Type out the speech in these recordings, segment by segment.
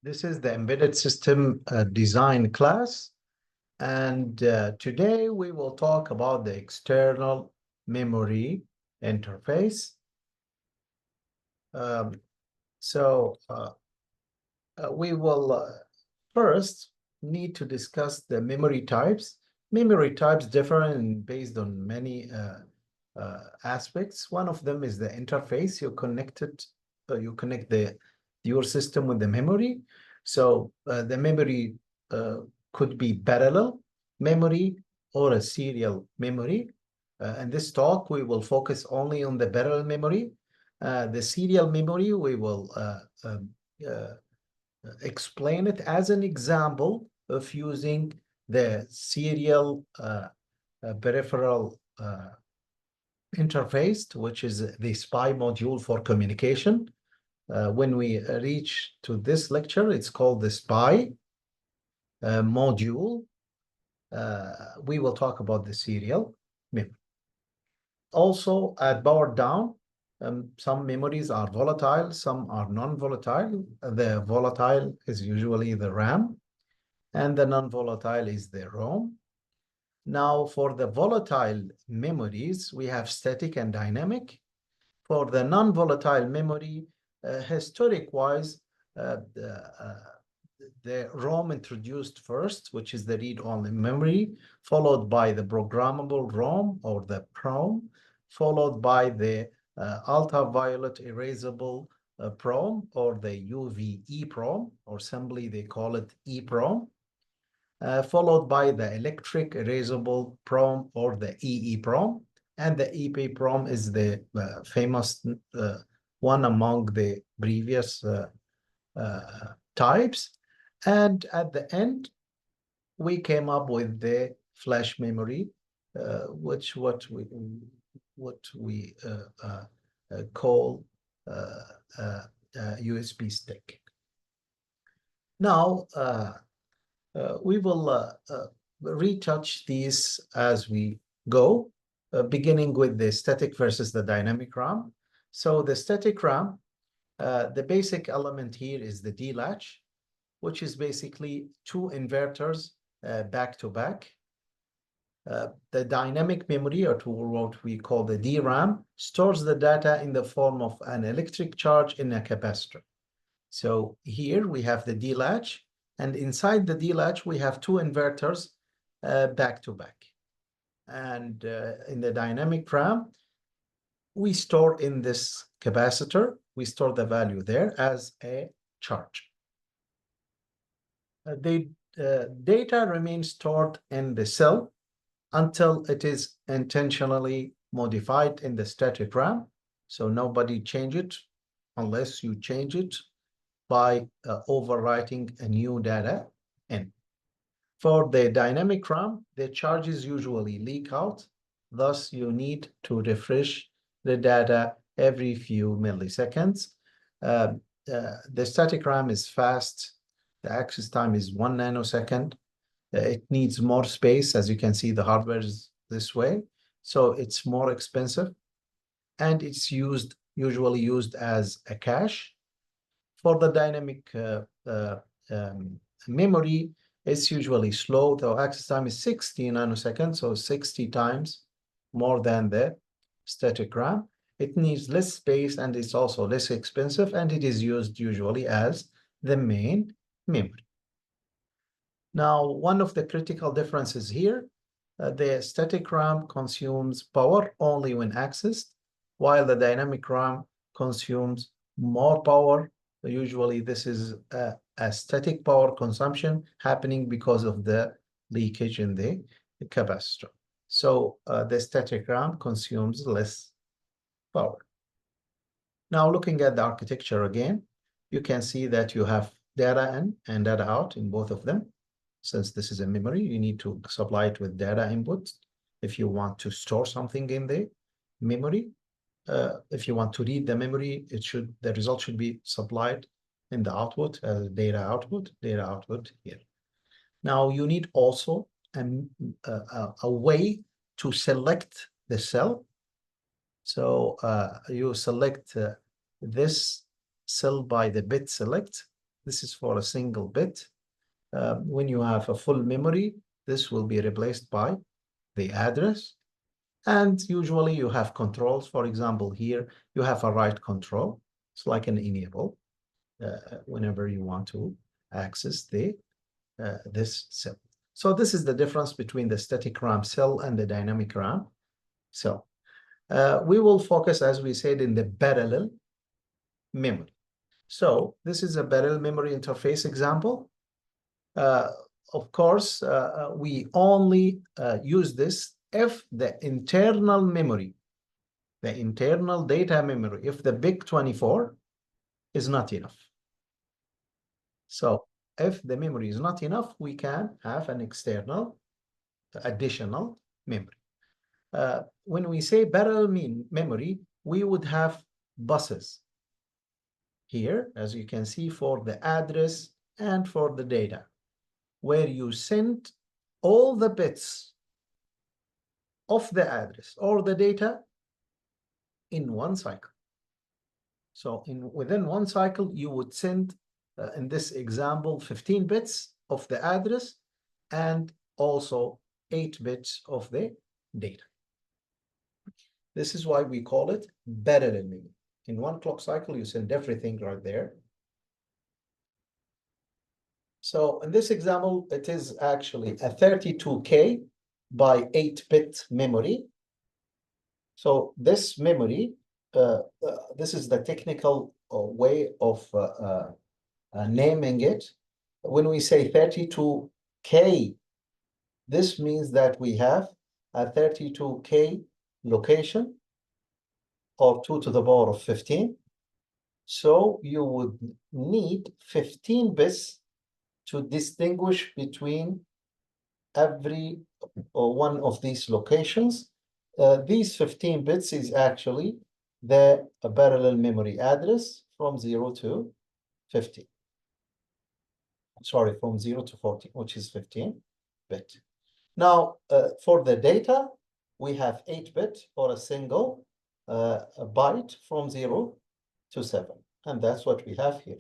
This is the embedded system design class, and today we will talk about the external memory interface. Um, we will first need to discuss the memory types. Memory types differ based on many aspects. One of them is the interface. You connect your system with the memory. So the memory could be parallel memory or a serial memory. In this talk, we will focus only on the parallel memory. The serial memory, we will uh, explain it as an example of using the serial peripheral interface, which is the SPI module for communication. When we reach to this lecture, it's called the SPI module. We will talk about the serial memory. Also, at power down, some memories are volatile, some are non-volatile. The volatile is usually the RAM, and the non-volatile is the ROM. Now, for the volatile memories, we have static and dynamic. For the non-volatile memory, historic-wise, the ROM introduced first, which is the read-only memory, followed by the programmable ROM or the PROM, followed by the ultraviolet erasable PROM or the UV EEPROM, or simply they call it EEPROM, followed by the electric erasable PROM or the EEPROM. And the EEPROM is the famous one among the previous types. And at the end, we came up with the flash memory, which what we call USB stick. Now, we will retouch these as we go, beginning with the static versus the dynamic RAM. So the static RAM, the basic element here is the D latch, which is basically two inverters back to back. The dynamic memory, or what we call the DRAM, stores the data in the form of an electric charge in a capacitor. So here we have the D latch, and inside the D latch, we have two inverters back to back. And in the dynamic RAM, we store in this capacitor, we store the value there as a charge. The data remains stored in the cell until it is intentionally modified in the static RAM. So nobody change it unless you change it by overwriting a new data in. For the dynamic RAM, the charges usually leak out. Thus, you need to refresh the data every few milliseconds. The static RAM is fast. The access time is 1 nanosecond. It needs more space. As you can see, the hardware is this way. So it's more expensive. And it's usually used as a cache. For the dynamic memory, it's usually slow. The access time is 60 nanoseconds, so 60 times more than the static RAM. It needs less space and it's also less expensive, and it is used usually as the main memory. Now, one of the critical differences here, the static RAM consumes power only when accessed, while the dynamic RAM consumes more power. Usually, this is a static power consumption happening because of the leakage in the capacitor. So the static RAM consumes less power. Now, looking at the architecture again, you can see that you have data in and data out in both of them. Since this is a memory, you need to supply it with data input. If you want to store something in the memory, if you want to read the memory, the result should be supplied in the output as data output here. Now you need also a way to select the cell. So you select this cell by the bit select. This is for a single bit. When you have a full memory, this will be replaced by the address. And usually you have controls. For example, here you have a write control. It's like an enable whenever you want to access this cell. So this is the difference between the static RAM cell and the dynamic RAM cell. We will focus, as we said, in the parallel memory. So this is a parallel memory interface example. Of course, we only use this if the internal memory, the internal data memory, if the big 24 is not enough. So if the memory is not enough, we can have an external additional memory. When we say parallel memory, we would have buses here, as you can see, for the address and for the data, where you send all the bits of the address or the data in one cycle. So within one cycle, you would send, in this example, 15 bits of the address and also 8 bits of the data. This is why we call it parallel memory. In one clock cycle, you send everything right there. So in this example, it is actually a 32K by 8-bit memory. So this memory, this is the technical way of naming it. When we say 32K, this means that we have a 32K location, or 2 to the power of 15. So you would need 15 bits to distinguish between every one of these locations. These 15 bits is actually the parallel memory address from 0 to 15. Sorry, from 0 to 14, which is 15 bit. Now, for the data, we have 8-bit for a single byte from 0 to 7. And that's what we have here.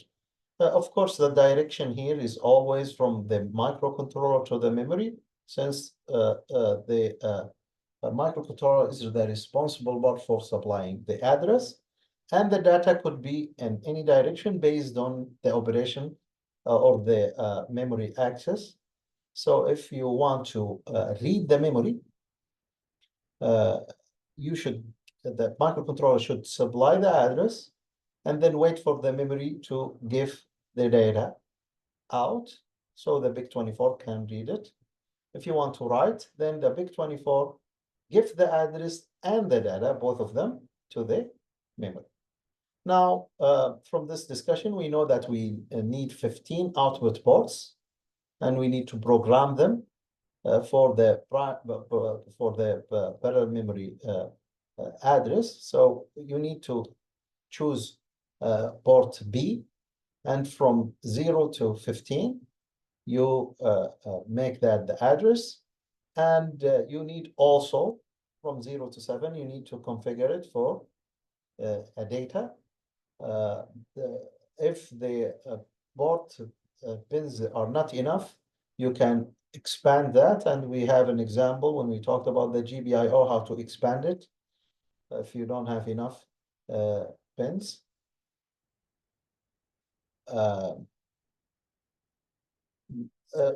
Of course, the direction here is always from the microcontroller to the memory, since the microcontroller is the responsible part for supplying the address, and the data could be in any direction based on the operation or the memory access. So if you want to read the memory, the microcontroller should supply the address and then wait for the memory to give the data out so the big 24 can read it. If you want to write, then the big 24 give the address and the data, both of them, to the memory. Now, from this discussion, we know that we need 15 output ports, and we need to program them for the parallel memory address. So you need to choose port B, and from 0 to 15, you make that the address, and you need also from 0 to 7, you need to configure it for a data. If the port pins are not enough, you can expand that, and we have an example when we talked about the GPIO, how to expand it if you don't have enough pins.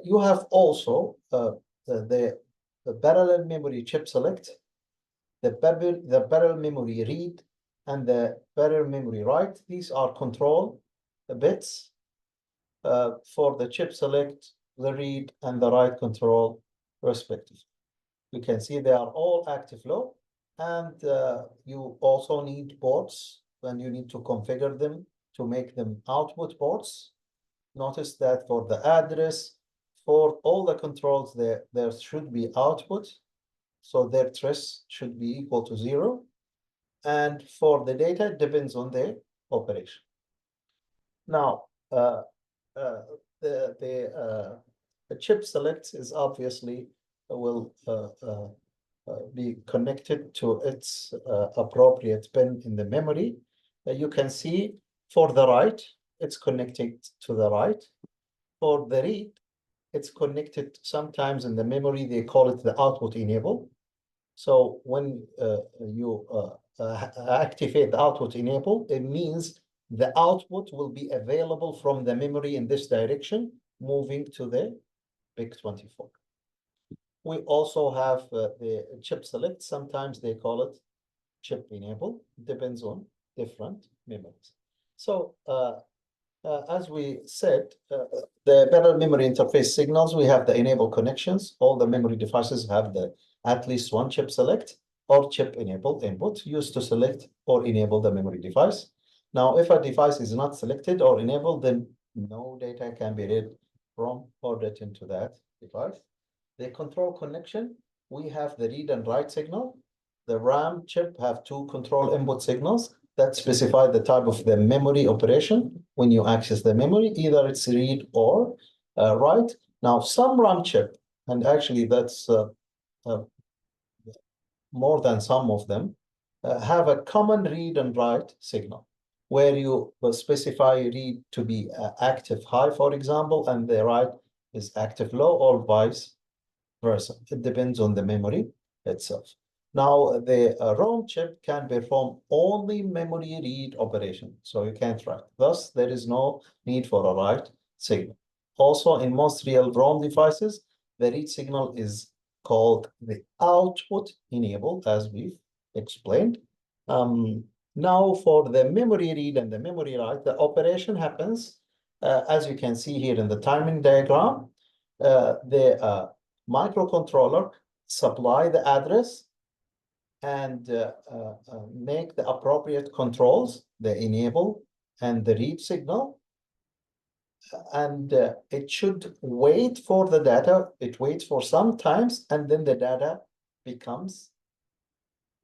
You have also the parallel memory chip select, the parallel memory read, and the parallel memory write. These are control bits for the chip select, the read, and the write control respectively. You can see they are all active low, and you also need ports, and you need to configure them to make them output ports. Notice that for the address, for all the controls, there should be output, so their trace should be equal to 0. And for the data, it depends on the operation. Now, the chip select is obviously will be connected to its appropriate pin in the memory. You can see for the write, it's connected to the write. For the read, it's connected sometimes in the memory, they call it the output enable. So when you activate the output enable, it means the output will be available from the memory in this direction, moving to the PIC24. We also have the chip select. Sometimes they call it chip enable, depends on different memories. So as we said, the parallel memory interface signals, we have the enable connections. All the memory devices have the at least one chip select or chip enable input used to select or enable the memory device. Now, if a device is not selected or enabled, then no data can be read from or written to that device. The control connection, we have the read and write signal. The RAM chip have two control input signals that specify the type of the memory operation when you access the memory, either it's read or write. Now, some RAM chip, and actually that's more than some of them, have a common read and write signal, where you will specify read to be active high, for example, and the write is active low, or vice versa. It depends on the memory itself. Now, the ROM chip can perform only memory read operation, so you can't write. Thus, there is no need for a write signal. Also, in most real ROM devices, the read signal is called the output enable, as we've explained. Now, for the memory read and the memory write, the operation happens, as you can see here in the timing diagram. The microcontroller supply the address and make the appropriate controls, the enable and the read signal. And it should wait for the data. It waits for some times, and then the data becomes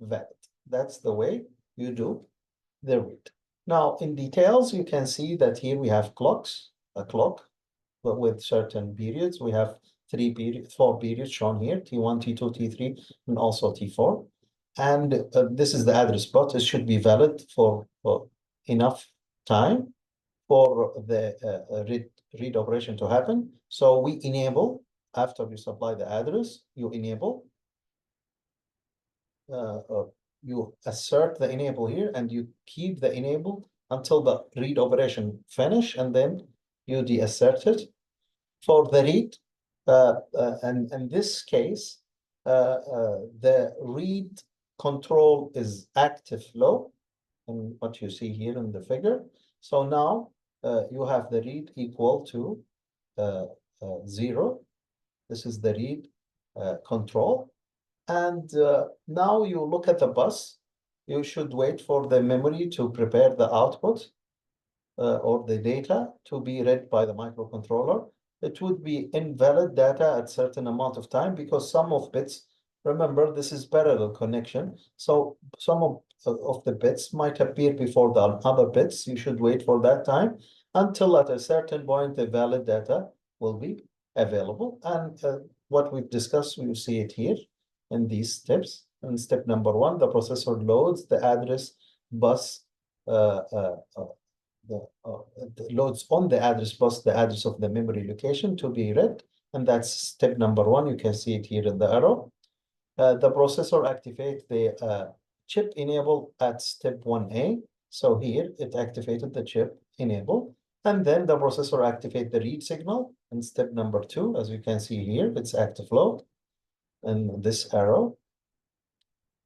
valid. That's the way you do the read. Now, in details, you can see that here we have clocks, a clock, but with certain periods. We have four periods shown here, T1, T2, T3, and also T4. And this is the address bus. It should be valid for enough time for the read operation to happen. So we enable, after we supply the address, you enable, you assert the enable here, and you keep the enable until the read operation finish, and then you deassert it. For the read, and in this case, the read control is active low, and what you see here in the figure. So now you have the read equal to 0. This is the read control. And now you look at the bus, you should wait for the memory to prepare the output or the data to be read by the microcontroller. It would be invalid data at certain amount of time, because some of bits, remember, this is parallel connection. So some of the bits might appear before the other bits. You should wait for that time until at a certain point, the valid data will be available. And what we've discussed, you see it here in these steps. In step number 1, the processor loads the address bus loads on the address bus the address of the memory location to be read, and that's step number 1. You can see it here in the arrow. The processor activates the chip enable at step 1A. So here it activated the chip enable, and then the processor activates the read signal in step number 2. As you can see here, it's active low in this arrow.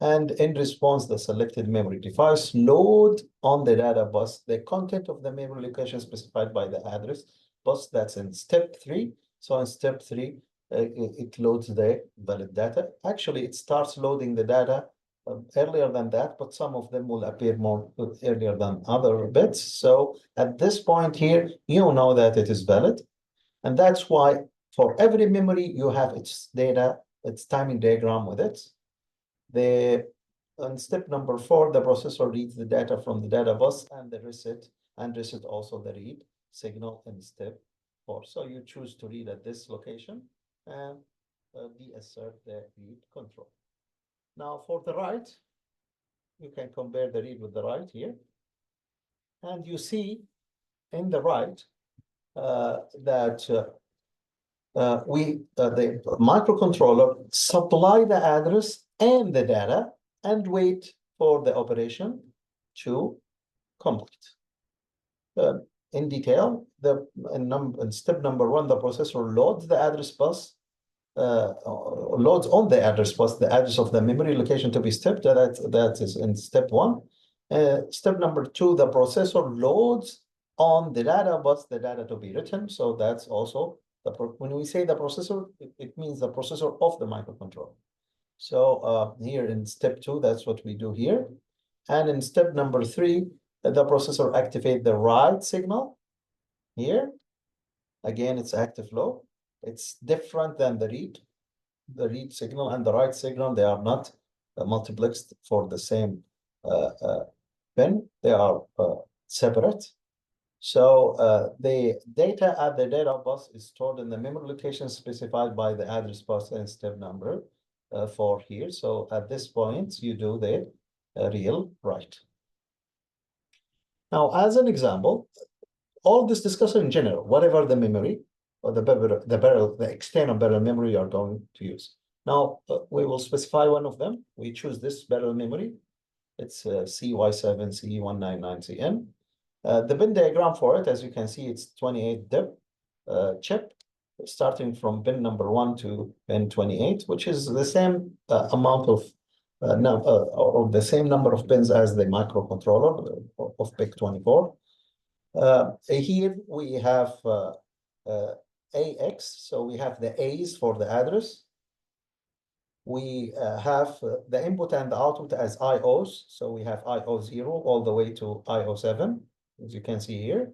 And in response, the selected memory device load on the data bus the content of the memory location specified by the address bus. That's in step 3. So in step 3, it loads the valid data. Actually, it starts loading the data earlier than that, but some of them will appear more earlier than other bits. So at this point here, you know that it is valid. And that's why for every memory, you have its data, its timing diagram with it. On step number 4, the processor reads the data from the data bus and the reset, and reset also the read signal in step 4. So you choose to read at this location and deassert the read control. Now for the write, you can compare the read with the write here. And you see in the right that the microcontroller supply the address and the data and wait for the operation to complete. In detail, in step number 1, the processor loads the address bus, loads on the address bus the address of the memory location to be stepped. That is in step 1. Step number 2, the processor loads on the data bus the data to be written. So that's also when we say the processor, it means the processor of the microcontroller. So here in step 2, that's what we do here. And in step number 3, the processor activate the write signal here. Again, it's active low. It's different than the read. The read signal and the write signal, they are not multiplexed for the same pin. They are separate. So the data at the data bus is stored in the memory location specified by the address bus and step number 4 here. So at this point, you do the real write. Now, as an example, all this discussion in general, whatever the memory or the external barrel memory you are going to use. Now, we will specify one of them. We choose this barrel memory. It's CY7CE199CN. The bin diagram for it, as you can see, it's 28 DIP chip, starting from bin number 1 to bin 28, which is the same amount of or the same number of pins as the microcontroller of PIC24. Here we have AX, so we have the A's for the address. We have the input and the output as IOs, so we have IO0 all the way to IO7, as you can see here.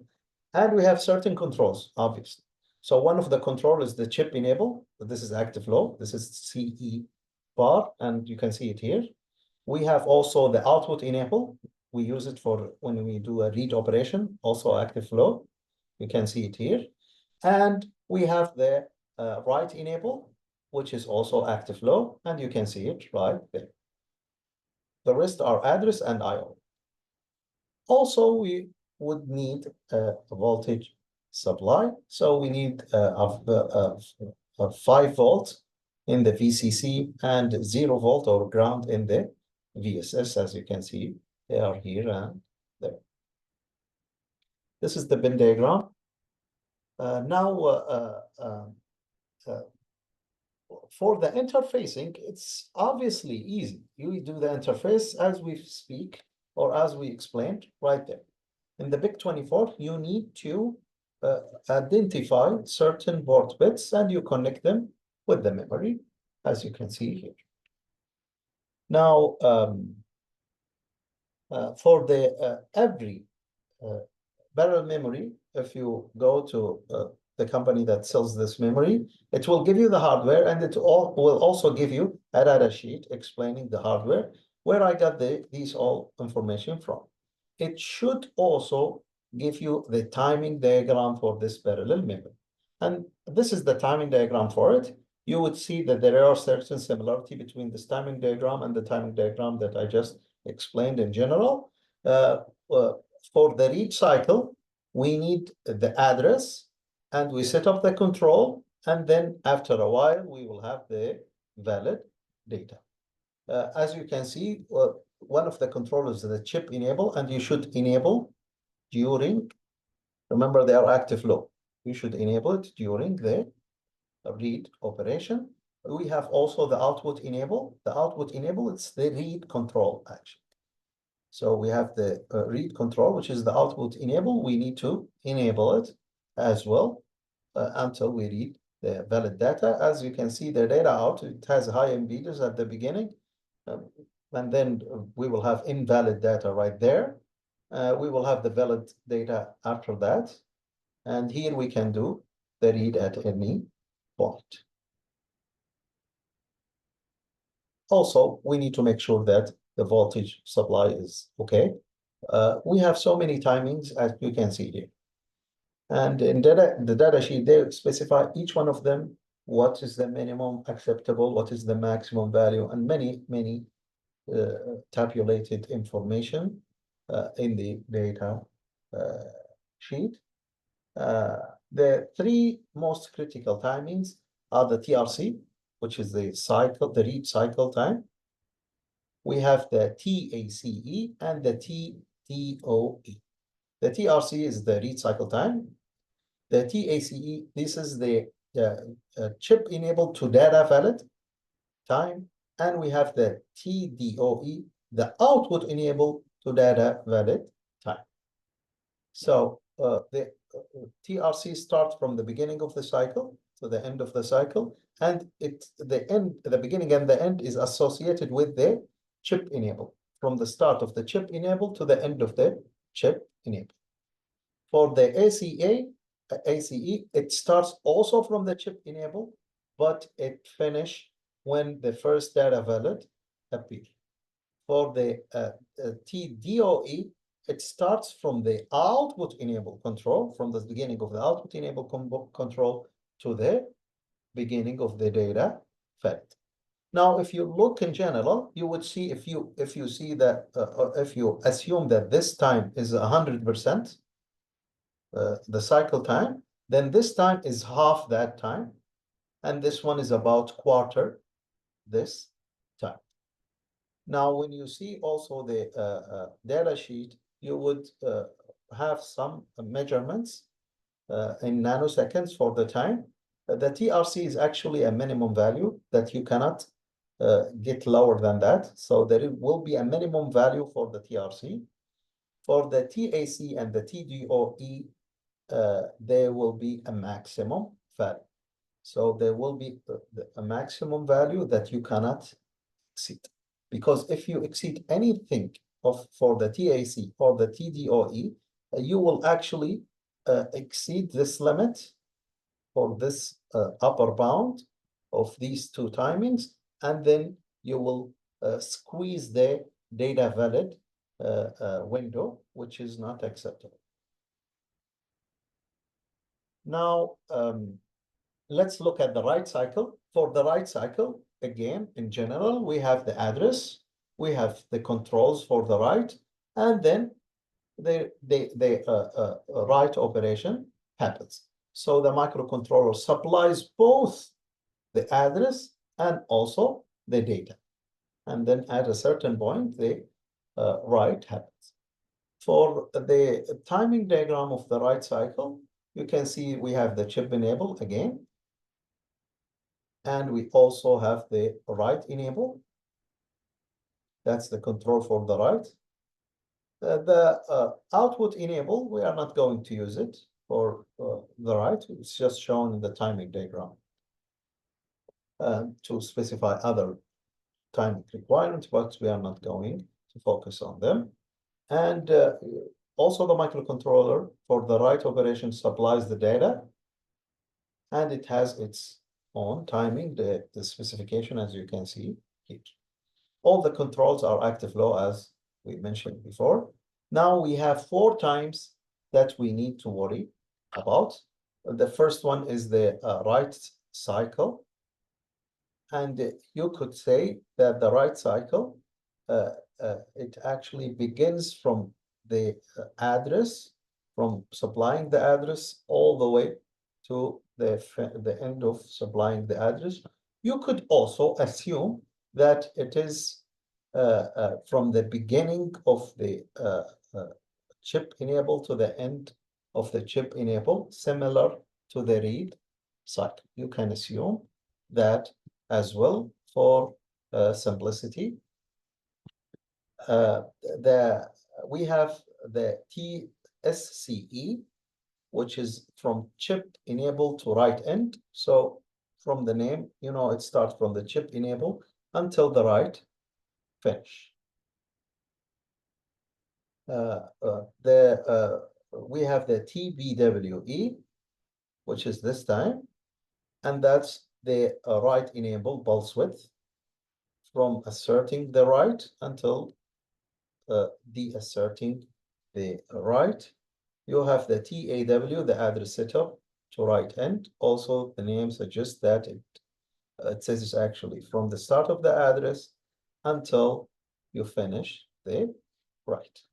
And we have certain controls, obviously. So one of the control is the chip enable. This is active low. This is CE bar, and you can see it here. We have also the output enable. We use it for when we do a read operation, also active flow. You can see it here. And we have the write enable, which is also active flow, and you can see it right there. The rest are address and IO. Also, we would need a voltage supply. So we need a 5 volt in the VCC and 0 volt or ground in the VSS, as you can see. They are here and there. This is the bin diagram. For the interfacing, it's obviously easy. You do the interface as we speak or as we explained right there. In the PIC24, you need to identify certain port bits and you connect them with the memory, as you can see here. Now, for the every barrel memory, if you go to the company that sells this memory, it will give you the hardware, and it will also give you a data sheet explaining the hardware, where I got these all information from. It should also give you the timing diagram for this parallel memory. And this is the timing diagram for it. You would see that there are certain similarity between this timing diagram and the timing diagram that I just explained in general. For the read cycle, we need the address, and we set up the control, and then after a while, we will have the valid data. As you can see, one of the controllers is the chip enable, and you should enable during, remember they are active low. You should enable it during the read operation. We have also the output enable. The output enable, it's the read control action. So we have the read control, which is the output enable. We need to enable it as well until we read the valid data. As you can see, the data out, it has high impedance at the beginning. And then we will have invalid data right there. We will have the valid data after that. And here we can do the read at any point. Also, we need to make sure that the voltage supply is okay. We have so many timings, as you can see here. And in the data sheet, they specify each one of them, what is the minimum acceptable, what is the maximum value, and many tabulated information in the data sheet. The three most critical timings are the TRC, which is the read cycle time. We have the TACE and the TDOE. The TRC is the read cycle time. The TACE, this is the chip enabled to data valid time. And we have the TDOE, the output enabled to data valid time. So the TRC starts from the beginning of the cycle to the end of the cycle, and the beginning and the end is associated with the chip enable, from the start of the chip enable to the end of the chip enable. For the ACE, it starts also from the chip enable, but it finish when the first data valid appear. For the TDOE, it starts from the output enable control, from the beginning of the output enable control to the beginning of the data fed. Now, if you look in general, you would see if you see that if you assume that this time is 100%, the cycle time, then this time is half that time, and this one is about quarter this time. Now, when you see also the data sheet, you would have some measurements in nanoseconds for the time. The TRC is actually a minimum value that you cannot get lower than that. So there will be a minimum value for the TRC. For the TAC and the TDOE, there will be a maximum value. So there will be a maximum value that you cannot exceed. Because if you exceed anything for the TAC or the TDOE, you will actually exceed this limit for this upper bound of these two timings, and then you will squeeze the data valid window, which is not acceptable. Now, let's look at the write cycle. For the write cycle, again, in general, we have the address, we have the controls for the write, and then the write operation happens. So the microcontroller supplies both the address and also the data. And then at a certain point, the write happens. For the timing diagram of the write cycle, you can see we have the chip enable again. And we also have the write enable. That's the control for the write. The output enable, we are not going to use it for the write. It's just shown in the timing diagram to specify other timing requirements, but we are not going to focus on them. And also the microcontroller for the write operation supplies the data, and it has its own timing, the specification, as you can see here. All the controls are active low, as we mentioned before. Now we have 4 times that we need to worry about. The first one is the write cycle. And you could say that the write cycle, it actually begins from the address, from supplying the address all the way to the end of supplying the address. You could also assume that it is from the beginning of the chip enable to the end of the chip enable, similar to the read cycle. You can assume that as well for simplicity. We have the TSCE, which is from chip enable to write end. So from the name, you know, it starts from the chip enable until the write finish. We have the TBWE, which is this time, and that's the write enable pulse width from asserting the write until deasserting the write. You have the TAW, the address setup to write end. Also, the name suggests that it says it's actually from the start of the address until you finish the write.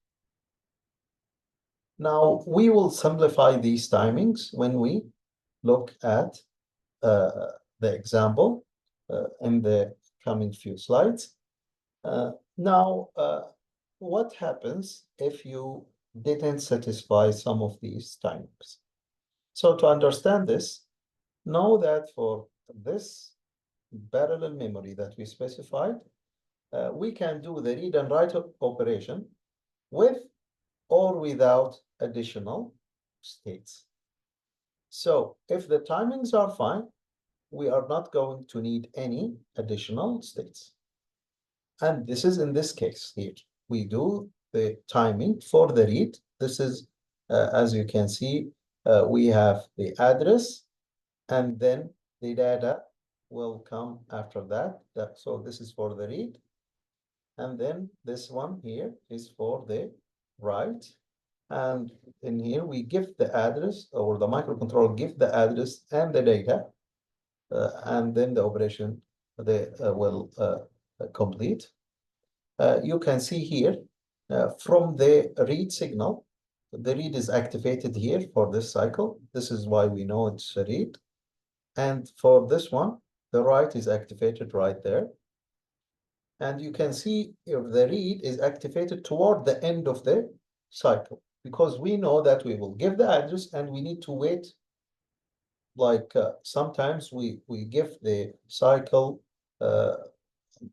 Now, we will simplify these timings when we look at the example in the coming few slides. Now, what happens if you didn't satisfy some of these timings? So to understand this, know that for this parallel memory that we specified, we can do the read and write operation with or without additional states. So if the timings are fine, we are not going to need any additional states. And this is in this case here. We do the timing for the read. This is, as you can see, we have the address and then the data will come after that. So this is for the read. And then this one here is for the write. And in here, we give the address, or the microcontroller give the address and the data, and then the operation will complete. You can see here from the read signal, the read is activated here for this cycle. This is why we know it's a read. And for this one, the write is activated right there. And you can see if the read is activated toward the end of the cycle, because we know that we will give the address and we need to wait. Like sometimes we give the cycle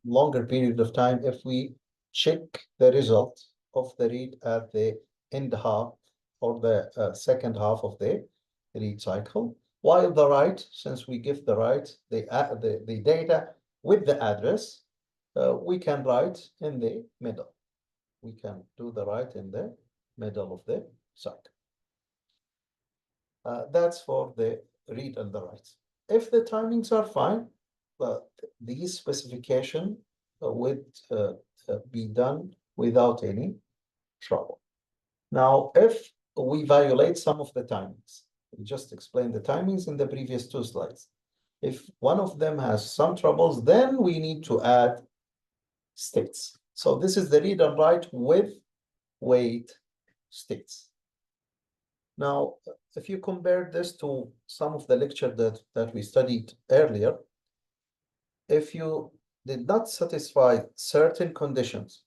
longer period of time if we check the result of the read at the end half or the second half of the read cycle. While the write, since we give the write the data with the address, we can write in the middle. We can do the write in the middle of the cycle. That's for the read and the write. If the timings are fine, these specification would be done without any trouble. Now, if we violate some of the timings, we just explained the timings in the previous two slides. If one of them has some troubles, then we need to add states. So this is the read and write with wait states. Now, if you compare this to some of the lecture that we studied earlier, if you did not satisfy certain conditions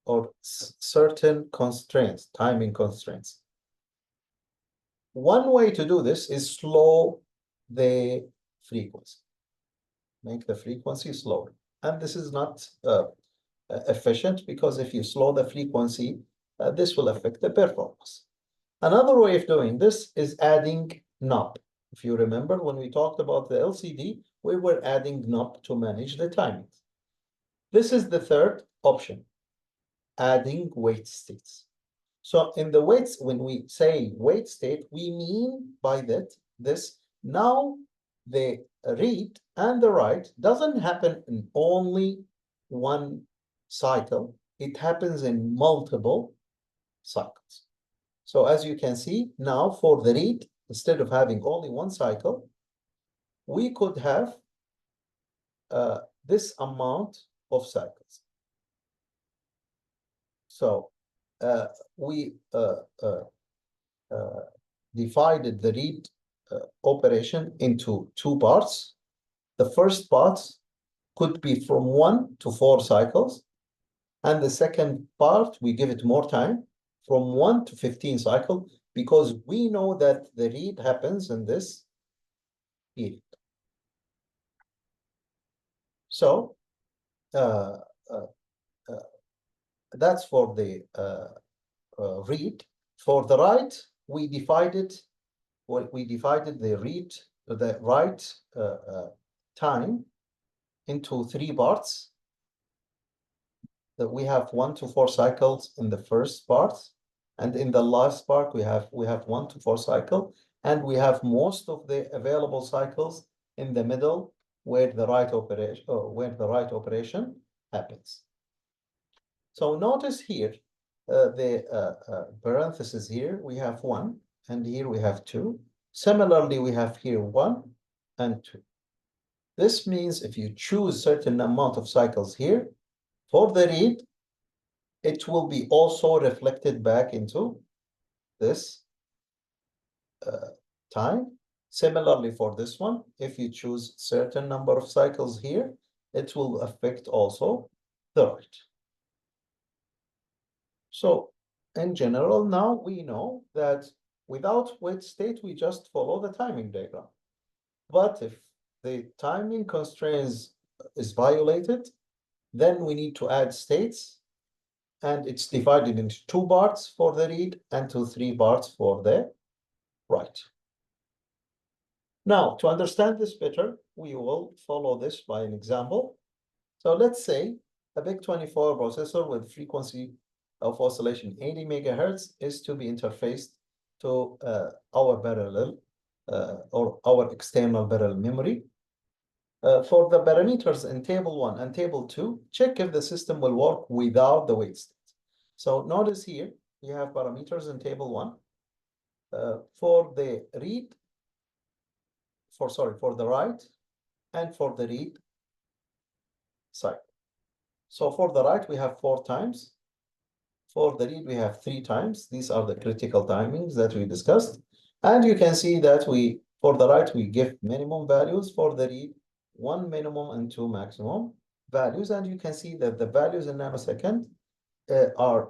or certain constraints, timing constraints, one way to do this is slow the frequency, make the frequency slower. And this is not efficient, because if you slow the frequency, this will affect the performance. Another way of doing this is adding knob. If you remember, when we talked about the LCD, we were adding knob to manage the timings. This is the third option, adding wait states. So in the waits, when we say wait state, we mean by that this now the read and the write doesn't happen in only one cycle. It happens in multiple cycles. So as you can see now, for the read, instead of having only one cycle, we could have this amount of cycles. So we divided the read operation into two parts. The first part could be from 1 to 4 cycles, and the second part we give it more time, from 1 to 15 cycles, because we know that the read happens in this period. So that's for the read. For the write, we divided the read, the write time into 3 parts. That we have 1 to 4 cycles in the first part, and in the last part we have 1 to 4 cycle, and we have most of the available cycles in the middle where the write operation happens. So notice here the parentheses here we have 1, and here we have 2. Similarly, we have here 1 and 2. This means if you choose certain amount of cycles here for the read, it will be also reflected back into this time. Similarly for this one, if you choose certain number of cycles here, it will affect also the right. So in general, now we know that without wait state, we just follow the timing diagram. But if the timing constraints is violated, then we need to add states, and it's divided into 2 parts for the read and to 3 parts for the write. Now, to understand this better, we will follow this by an example. So let's say a BIC24 processor with frequency of oscillation 80 megahertz is to be interfaced to our parallel or our external parallel memory. For the parameters in table 1 and table 2, check if the system will work without the wait state. So notice here, you have parameters in table 1. For the read, for the write, and for the read cycle. So for the write, we have 4 times. For the read, we have 3 times. These are the critical timings that we discussed. And you can see that for the write, we give minimum values. For the read, 1 minimum and 2 maximum values. And you can see that the values in nanosecond are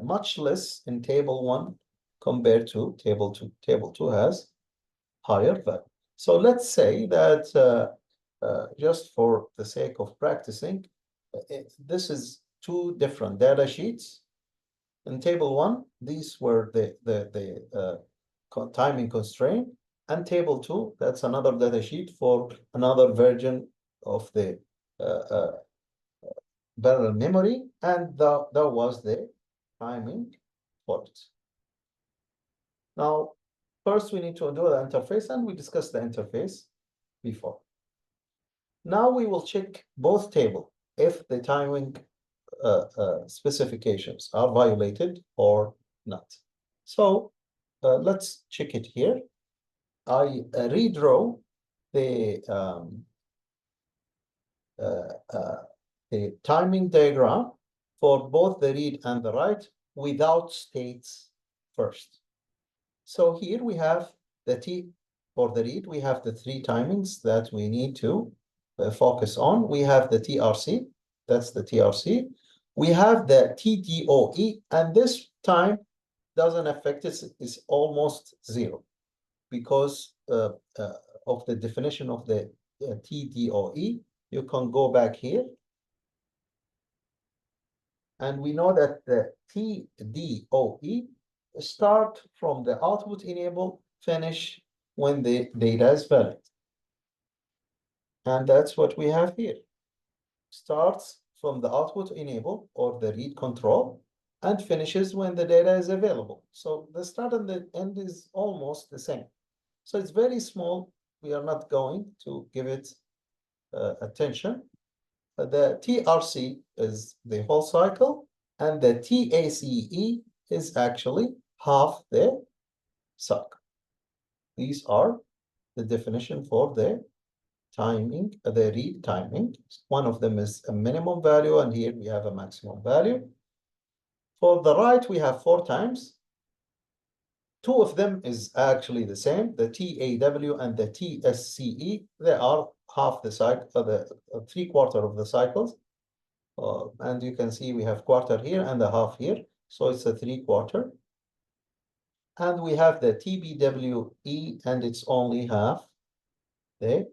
much less in table 1 compared to table 2. Table 2 has higher value. So let's say that just for the sake of practicing, this is 2 different data sheets. In table 1, these were the timing constraint, and table 2, that's another data sheet for another version of the parallel memory, and that was the timing for it. Now, first we need to do the interface, and we discussed the interface before. Now we will check both tables if the timing specifications are violated or not. So let's check it here. I redraw the timing diagram for both the read and the write without states first. So here we have the T for the read. We have the 3 timings that we need to focus on. We have the TRC, that's the TRC. We have the TDOE, and this time doesn't affect it, it's almost 0 because of the definition of the TDOE. You can go back here. And we know that the TDOE start from the output enable, finish when the data is valid. And that's what we have here. Starts from the output enable or the read control and finishes when the data is available. So the start and the end is almost the same. So it's very small. We are not going to give it attention. The TRC is the whole cycle, and the TACE is actually half the cycle. These are the definition for the timing, the read timing. One of them is a minimum value, and here we have a maximum value. For the write, we have 4 times. 2 of them is actually the same, the TAW and the TSCE. They are half the cycle, the 3/4 of the cycles. And you can see we have quarter here and a half here. So it's a 3/4. And we have the TBWE, and it's only half the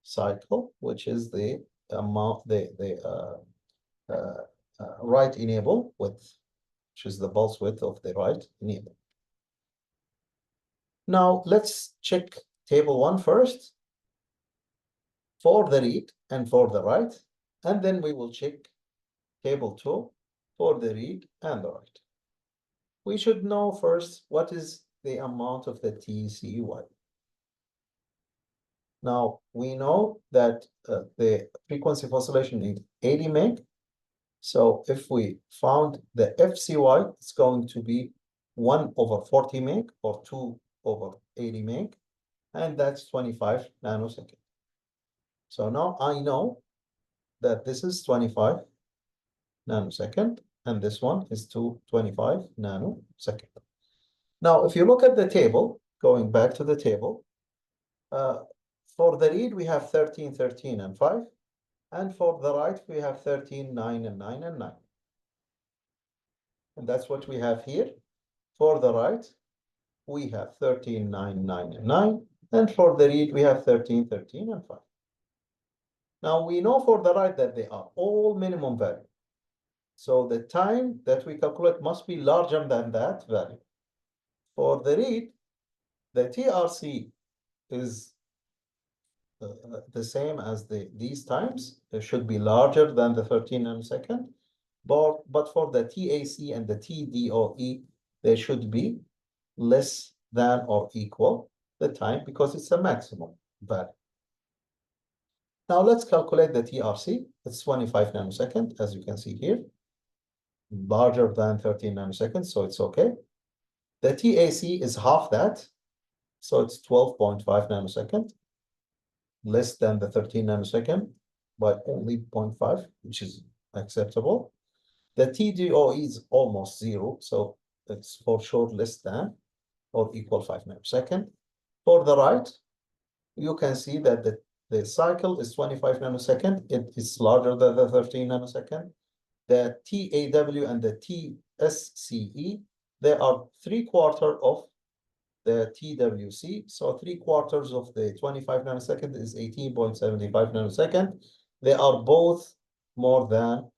cycle, which is the amount, the write enable width, which is the pulse width of the write enable. Now let's check table 1 first for the read and for the write, and then we will check table 2 for the read and the write. We should know first what is the amount of the TCY. Now we know that the frequency of oscillation is 80 meg. So if we found the FCY, it's going to be 1/40 meg or 2/80 meg, and that's 25 nanoseconds. So now I know that this is 25 nanosecond, and this one is 225 nanosecond. Now, if you look at the table, going back to the table, for the read, we have 13, 13, and 5. And for the write, we have 13, 9, and 9, and 9. And that's what we have here. For the write, we have 13, 9, 9, and 9. And for the read, we have 13, 13, and 5. Now, we know for the write that they are all minimum value. So the time that we calculate must be larger than that value. For the read, the TRC is the same as these times. It should be larger than the 13 nanosecond. But for the TAC and the TDOE, they should be less than or equal the time because it's a maximum value. Now let's calculate the TRC. It's 25 nanosecond, as you can see here. Larger than 13 nanoseconds, so it's okay. The TAC is half that, so it's 12.5 nanosecond, less than the 13 nanosecond by only 0.5, which is acceptable. The TDOE is almost 0, so it's for sure less than or equal 5 nanosecond. For the write, you can see that the cycle is 25 nanosecond. It is larger than the 13 nanosecond. The TAW and the TSCE, they are 3/4 of the TWC. So 3/4 of the 25 nanosecond is 18.75 nanosecond. They are both more than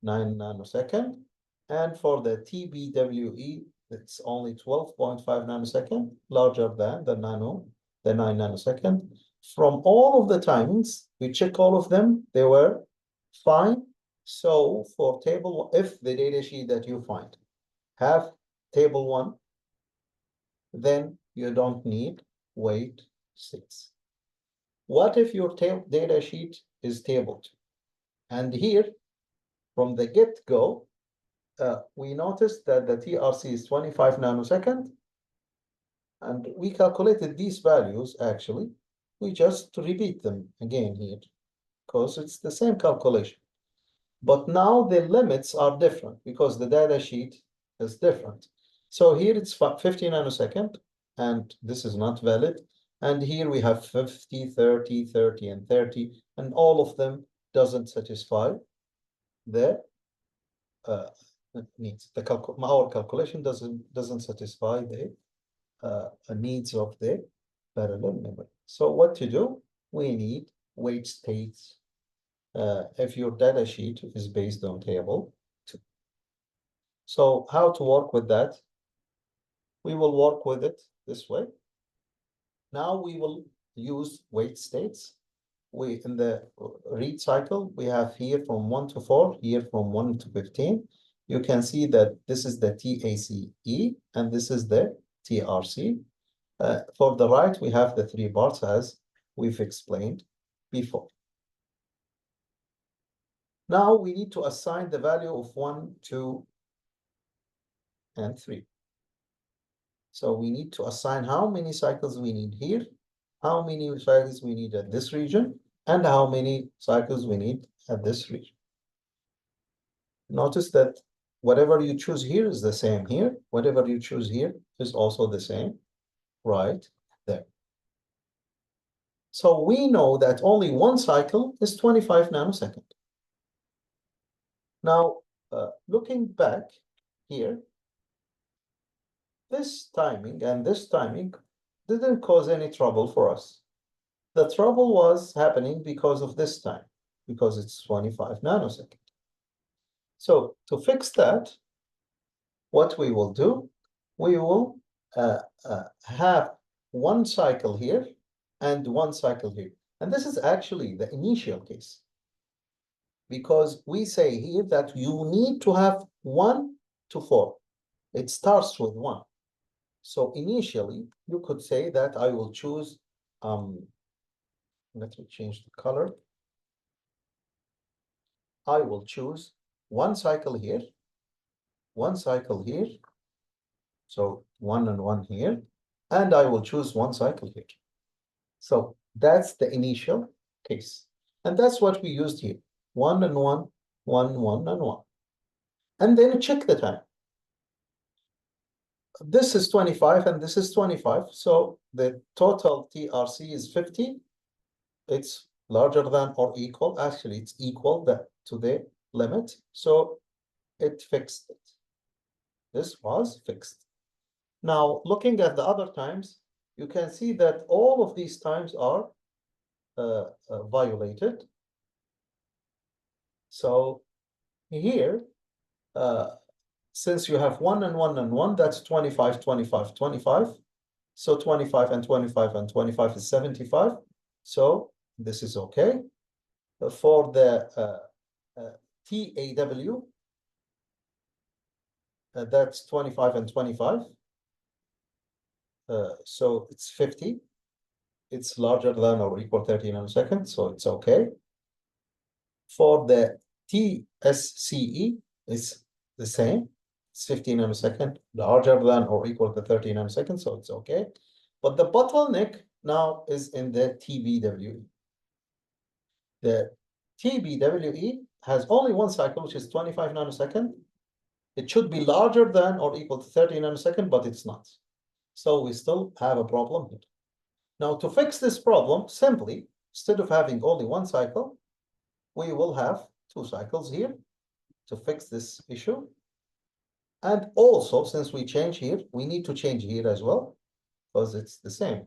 9 nanosecond. And for the TBWE, it's only 12.5 nanosecond, larger than the 9 nanosecond. From all of the timings, we check all of them, they were fine. So for table, if the data sheet that you find have table 1, then you don't need weight 6. What if your data sheet is table 2? And here, from the get-go, we noticed that the TRC is 25 nanosecond. And we calculated these values, actually. We just repeat them again here, because it's the same calculation. But now the limits are different because the data sheet is different. So here it's 50 nanosecond, and this is not valid. And here we have 50, 30, 30, and 30, and all of them doesn't satisfy the needs. Our calculation doesn't satisfy the needs of the parallel memory. So what to do? We need weight states if your data sheet is based on table 2. So how to work with that? We will work with it this way. Now we will use weight states. In the read cycle, we have here from 1 to 4, here from 1 to 15. You can see that this is the TACE and this is the TRC. For the write, we have the 3 parts as we've explained before. Now we need to assign the value of 1, 2, and 3. So we need to assign how many cycles we need here, how many cycles we need at this region, and how many cycles we need at this region. Notice that whatever you choose here is the same here. Whatever you choose here is also the same right there. So we know that only one cycle is 25 nanosecond. Now, looking back here, this timing and this timing didn't cause any trouble for us. The trouble was happening because of this time, because it's 25 nanosecond. So to fix that, what we will do, we will have one cycle here and one cycle here. And this is actually the initial case, because we say here that you need to have 1 to 4. It starts with 1. So initially, you could say that I will choose, let me change the color. I will choose one cycle here, one cycle here. So 1 and 1 here, and I will choose one cycle here. So that's the initial case. And that's what we used here. 1 and 1, 1, 1, and 1. And then check the time. this is 25 and this is 25. So the total TRC is 50. It's larger than or equal. Actually, it's equal to the limit. So it fixed it. This was fixed. Now, looking at the other times, you can see that all of these times are violated. So here, since you have 1 and 1 and 1, that's 25, 25, 25. So 25 and 25 and 25 is 75. So this is okay. For the TAW, that's 25 and 25. So it's 50. It's larger than or equal 30 nanoseconds, so it's okay. For the TSCE, it's the same. It's 15 nanosecond, larger than or equal to 30 nanoseconds, so it's okay. But the bottleneck now is in the TBWE. The TBWE has only one cycle, which is 25 nanosecond. It should be larger than or equal to 30 nanosecond, but it's not. So we still have a problem here. Now, to fix this problem, simply, instead of having only one cycle, we will have two cycles here to fix this issue. And also, since we change here, we need to change here as well, because it's the same.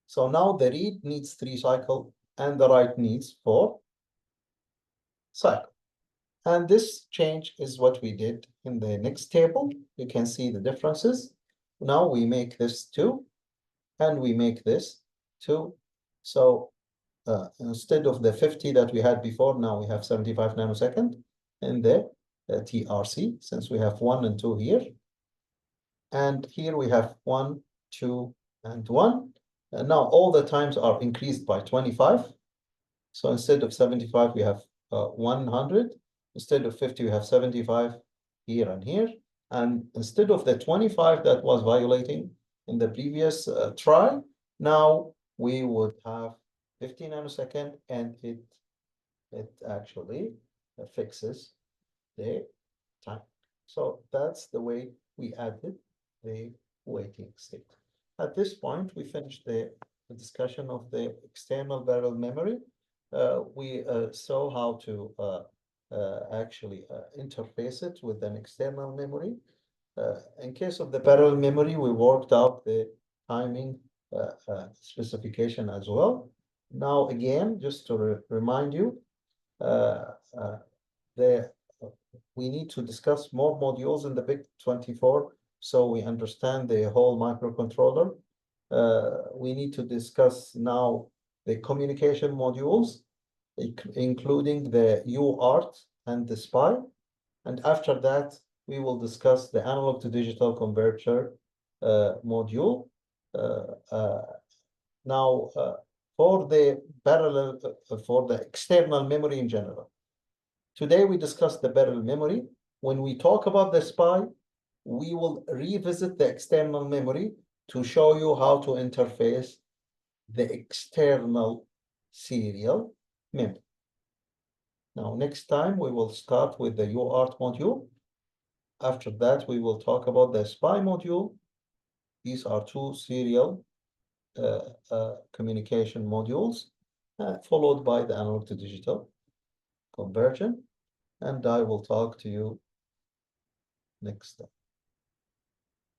So now the read needs 3 cycles and the write needs 4 cycles. And this change is what we did in the next table. You can see the differences. Now we make this 2 and we make this 2. So instead of the 50 that we had before, now we have 75 nanosecond in the TRC, since we have 1 and 2 here. And here we have 1, 2, and 1. And now all the times are increased by 25. So instead of 75, we have 100. Instead of 50, we have 75 here and here. And instead of the 25 that was violating in the previous try, now we would have 50 nanosecond, and it actually fixes the time. So that's the way we added the waiting state. At this point, we finished the discussion of the external parallel memory. We saw how to actually interface it with an external memory. In case of the parallel memory, we worked out the timing specification as well. Now, again, just to remind you, we need to discuss more modules in the BIC24 so we understand the whole microcontroller. We need to discuss now the communication modules, including the UART and the SPI. And after that, we will discuss the analog to digital converter module. Now, for the parallel, for the external memory in general. Today, we discussed the parallel memory. When we talk about the SPI, we will revisit the external memory to show you how to interface the external serial memory. Now, next time, we will start with the UART module. After that, we will talk about the SPI module. These are 2 serial communication modules, followed by the analog to digital conversion. And I will talk to you next time.